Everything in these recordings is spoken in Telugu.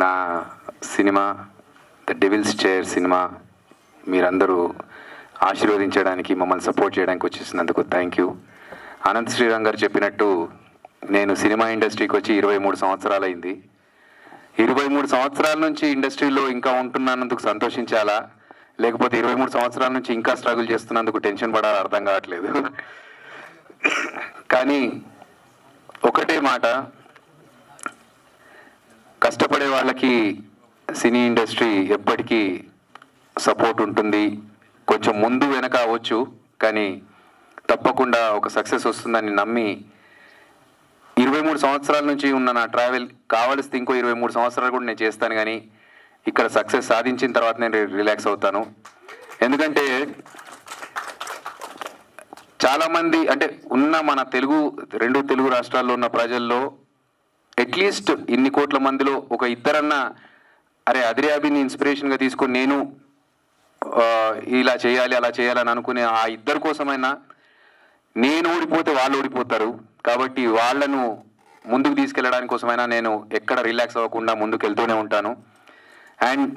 నా సినిమా ద డెవిల్స్ చైర్ సినిమా మీరందరూ ఆశీర్వదించడానికి, మమ్మల్ని సపోర్ట్ చేయడానికి వచ్చేసినందుకు థ్యాంక్ యూ. అనంత్ శ్రీరామ్ గారు చెప్పినట్టు నేను సినిమా ఇండస్ట్రీకి వచ్చి 23 సంవత్సరాలు అయింది. 23 సంవత్సరాల నుంచి ఇండస్ట్రీలో ఇంకా ఉంటున్నందుకు సంతోషించాలా, లేకపోతే 23 సంవత్సరాల నుంచి ఇంకా స్ట్రగుల్ చేస్తున్నందుకు టెన్షన్ పడాలి అర్థం కావట్లేదు. కానీ ఒకటే మాట, కష్టపడే వాళ్ళకి సినీ ఇండస్ట్రీ ఎప్పటికీ సపోర్ట్ ఉంటుంది. కొంచెం ముందు వెనక అవ్వచ్చు, కానీ తప్పకుండా ఒక సక్సెస్ వస్తుందని నమ్మి 23 సంవత్సరాల నుంచి ఉన్న నా ట్రావెల్ కావలిస్తే ఇంకో 23 సంవత్సరాలు కూడా నేను చేస్తాను. కానీ ఇక్కడ సక్సెస్ సాధించిన తర్వాత నేను రిలాక్స్ అవుతాను. ఎందుకంటే చాలామంది అంటే ఉన్న మన రెండు తెలుగు రాష్ట్రాల్లో ఉన్న ప్రజల్లో అట్లీస్ట్ ఇన్ని కోట్ల మందిలో ఒక ఇద్దరన్నా అరే అదిర్యాబిని ఇన్స్పిరేషన్గా తీసుకొని నేను ఇలా చేయాలి అలా చేయాలని అనుకునే ఆ ఇద్దరి కోసమైనా నేను ఓడిపోతే వాళ్ళు ఓడిపోతారు. కాబట్టి వాళ్ళను ముందుకు తీసుకెళ్ళడానికి కోసమైనా నేను ఎక్కడ రిలాక్స్ అవ్వకుండా ముందుకు వెళ్తూనే ఉంటాను. అండ్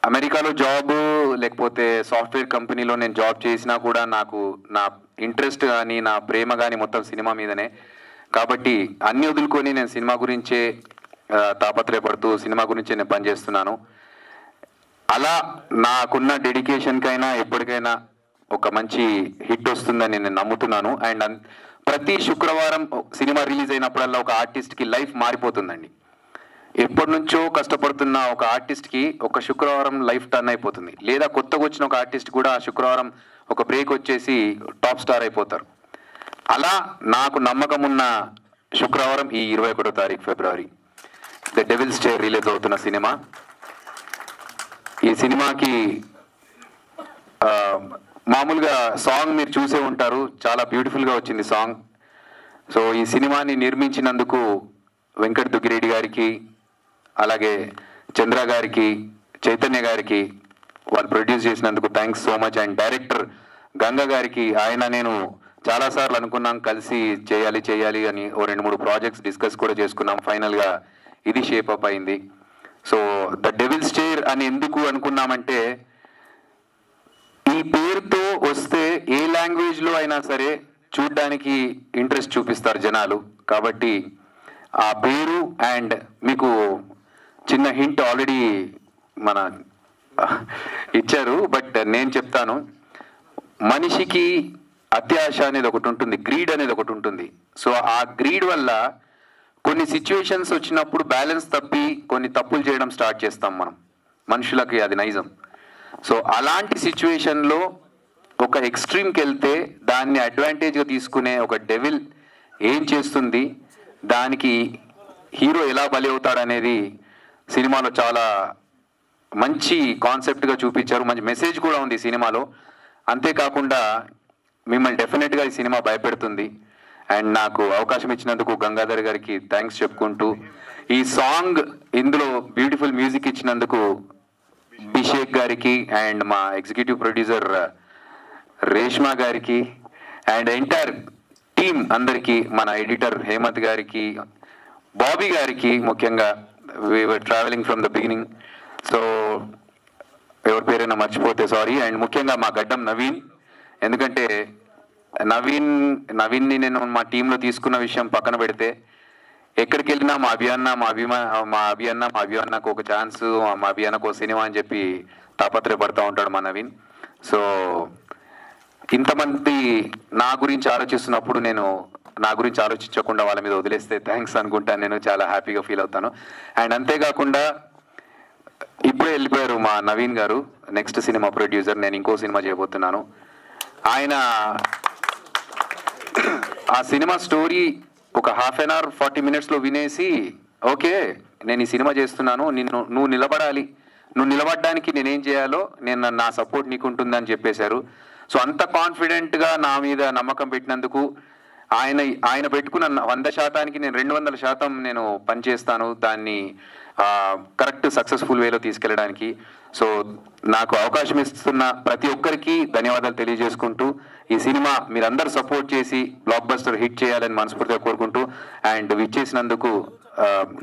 అమెరికాలో జాబ్ లేకపోతే సాఫ్ట్వేర్ కంపెనీలో నేను జాబ్ చేసినా కూడా నాకు నా ఇంట్రెస్ట్ కానీ నా ప్రేమ కానీ మొత్తం సినిమా మీదనే. కాబట్టి అన్ని వదులుకొని నేను సినిమా గురించే తాపత్రయపడుతూ సినిమా గురించే నేను పనిచేస్తున్నాను. అలా నాకున్న డెడికేషన్కైనా ఎప్పటికైనా ఒక మంచి హిట్ వస్తుందని నేను నమ్ముతున్నాను. అండ్ ప్రతి శుక్రవారం సినిమా రిలీజ్ అయినప్పుడల్లా ఒక ఆర్టిస్ట్కి లైఫ్ మారిపోతుందండి. ఎప్పటి నుంచో కష్టపడుతున్న ఒక ఆర్టిస్ట్కి ఒక శుక్రవారం లైఫ్ టర్న్ అయిపోతుంది. లేదా కొత్తగా వచ్చిన ఒక ఆర్టిస్ట్ కూడా ఆ శుక్రవారం ఒక బ్రేక్ వచ్చేసి టాప్ స్టార్ అయిపోతారు. అలా నాకు నమ్మకం ఉన్న శుక్రవారం ఈ 21వ తారీఖు ఫిబ్రవరి ద డెవిల్స్ చైర్ రిలీజ్ అవుతున్న సినిమా. ఈ సినిమాకి మామూలుగా సాంగ్ మీరు చూసే ఉంటారు, చాలా బ్యూటిఫుల్గా వచ్చింది సాంగ్. సో ఈ సినిమాని నిర్మించినందుకు వెంకట్ దుగ్గిరెడ్డి గారికి, అలాగే చంద్ర గారికి, చైతన్య గారికి, వాళ్ళు ప్రొడ్యూస్ చేసినందుకు thanks so much. And director Ganga గారికి, ఆయన నేను చాలాసార్లు అనుకున్నాం కలిసి చేయాలి అని. ఓ 2-3 ప్రాజెక్ట్స్ డిస్కస్ కూడా చేసుకున్నాం. ఫైనల్గా ఇది షేప్ అప్ అయింది. సో ద డెవిల్స్ చైర్ అని ఎందుకు అనుకున్నామంటే ఈ పేరుతో వస్తే ఏ లాంగ్వేజ్లో అయినా సరే చూడ్డానికి ఇంట్రెస్ట్ చూపిస్తారు జనాలు. కాబట్టి ఆ పేరు అండ్ మీకు చిన్న హింట్ ఆల్రెడీ మన ఇచ్చారు, బట్ నేను చెప్తాను. మనిషికి అత్యాశ అనేది ఒకటి ఉంటుంది, గ్రీడ్ అనేది ఒకటి ఉంటుంది. సో ఆ గ్రీడ్ వల్ల కొన్ని సిచ్యువేషన్స్ వచ్చినప్పుడు బ్యాలెన్స్ తప్పి కొన్ని తప్పులు చేయడం స్టార్ట్ చేస్తాం మనం, మనుషులకి అది నైజం. సో అలాంటి సిచ్యువేషన్లో ఒక ఎక్స్ట్రీమ్కి వెళ్తే దాన్ని అడ్వాంటేజ్గా తీసుకునే ఒక డెవిల్ ఏం చేస్తుంది, దానికి హీరో ఎలా బలి అవుతాడనేది సినిమాలో చాలా మంచి కాన్సెప్ట్గా చూపించారు. మంచి మెసేజ్ కూడా ఉంది ఈ సినిమాలో. అంతేకాకుండా మిమ్మల్ని డెఫినెట్గా ఈ సినిమా భయపెడుతుంది. అండ్ నాకు అవకాశం ఇచ్చినందుకు గంగాధర్ గారికి థ్యాంక్స్ చెప్పుకుంటూ, ఈ సాంగ్ ఇందులో బ్యూటిఫుల్ మ్యూజిక్ ఇచ్చినందుకు అభిషేక్ గారికి అండ్ మా ఎగ్జిక్యూటివ్ ప్రొడ్యూసర్ రేష్మా గారికి అండ్ ఎంటైర్ టీమ్ అందరికీ, మన ఎడిటర్ హేమంత్ గారికి, బాబీ గారికి ముఖ్యంగా. We were travelling from the beginning. So ఎవరి పేరైనా మర్చిపోతే సారీ. అండ్ ముఖ్యంగా మా గడ్డం నవీన్, ఎందుకంటే నవీన్ని నేను మా టీంలో తీసుకున్న విషయం పక్కన పెడితే ఎక్కడికి వెళ్ళినా మా అభియన్నకు ఒక ఛాన్స్, మా అభియన్నకు ఒక సినిమా అని చెప్పి తాపత్రయపడుతూ ఉంటాడు మా నవీన్. సో ఇంతమంది నా గురించి ఆలోచిస్తున్నప్పుడు నేను నా గురించి ఆలోచించకుండా వాళ్ళ మీద వదిలేస్తే థ్యాంక్స్ అనుకుంటాను. నేను చాలా హ్యాపీగా ఫీల్ అవుతాను. అండ్ అంతేకాకుండా ఇప్పుడే వెళ్ళిపోయారు మా నవీన్ గారు, నెక్స్ట్ సినిమా ప్రొడ్యూసర్. నేను ఇంకో సినిమా చేయబోతున్నాను. ఆయన ఆ సినిమా స్టోరీ ఒక 1/2 an hour 40 minutesలో వినేసి, ఓకే నేను ఈ సినిమా చేస్తున్నాను, నువ్వు నిలబడాలి, నువ్వు నిలబడడానికి నేనేం చేయాలో నా సపోర్ట్ నీకు ఉంటుందని చెప్పేశారు. సో అంత కాన్ఫిడెంట్గా నా మీద నమ్మకం పెట్టినందుకు ఆయన పెట్టుకున్న 100%కి నేను 200% నేను పనిచేస్తాను దాన్ని కరెక్ట్ సక్సెస్ఫుల్ వేలో తీసుకెళ్ళడానికి. సో నాకు అవకాశం ఇస్తున్న ప్రతి ఒక్కరికి ధన్యవాదాలు తెలియజేసుకుంటూ ఈ సినిమా మీరందరూ సపోర్ట్ చేసి బ్లాక్ బస్టర్ హిట్ చేయాలని మనస్ఫూర్తిగా కోరుకుంటూ, అండ్ విచ్చేసినందుకు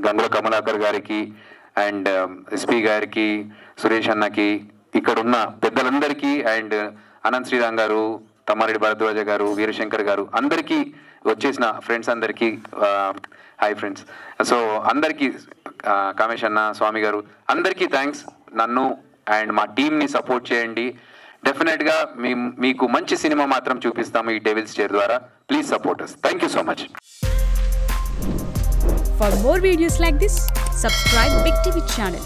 గంగుల కమలాకర్ గారికి అండ్ ఎస్పీ గారికి, సురేష్ అన్నకి, ఇక్కడ ఉన్న పెద్దలందరికీ, అండ్ అనంత్ శ్రీరామ్ గారు, తమ్మారెడ్డి భరద్వాజ గారు, వీరశంకర్ గారు, అందరికీ వచ్చేసిన ఫ్రెండ్స్ అందరికీ హాయ్ ఫ్రెండ్స్. సో అందరికీ కామేష్ అన్న, స్వామి గారు, అందరికీ థ్యాంక్స్. నన్ను అండ్ మా టీమ్ని సపోర్ట్ చేయండి. డెఫినెట్గా మీకు మంచి సినిమా మాత్రం చూపిస్తాము ఈ డెవిల్స్ చైర్ ద్వారా. Please support us. Thank you so much. For more videos like this, subscribe Big TV channel.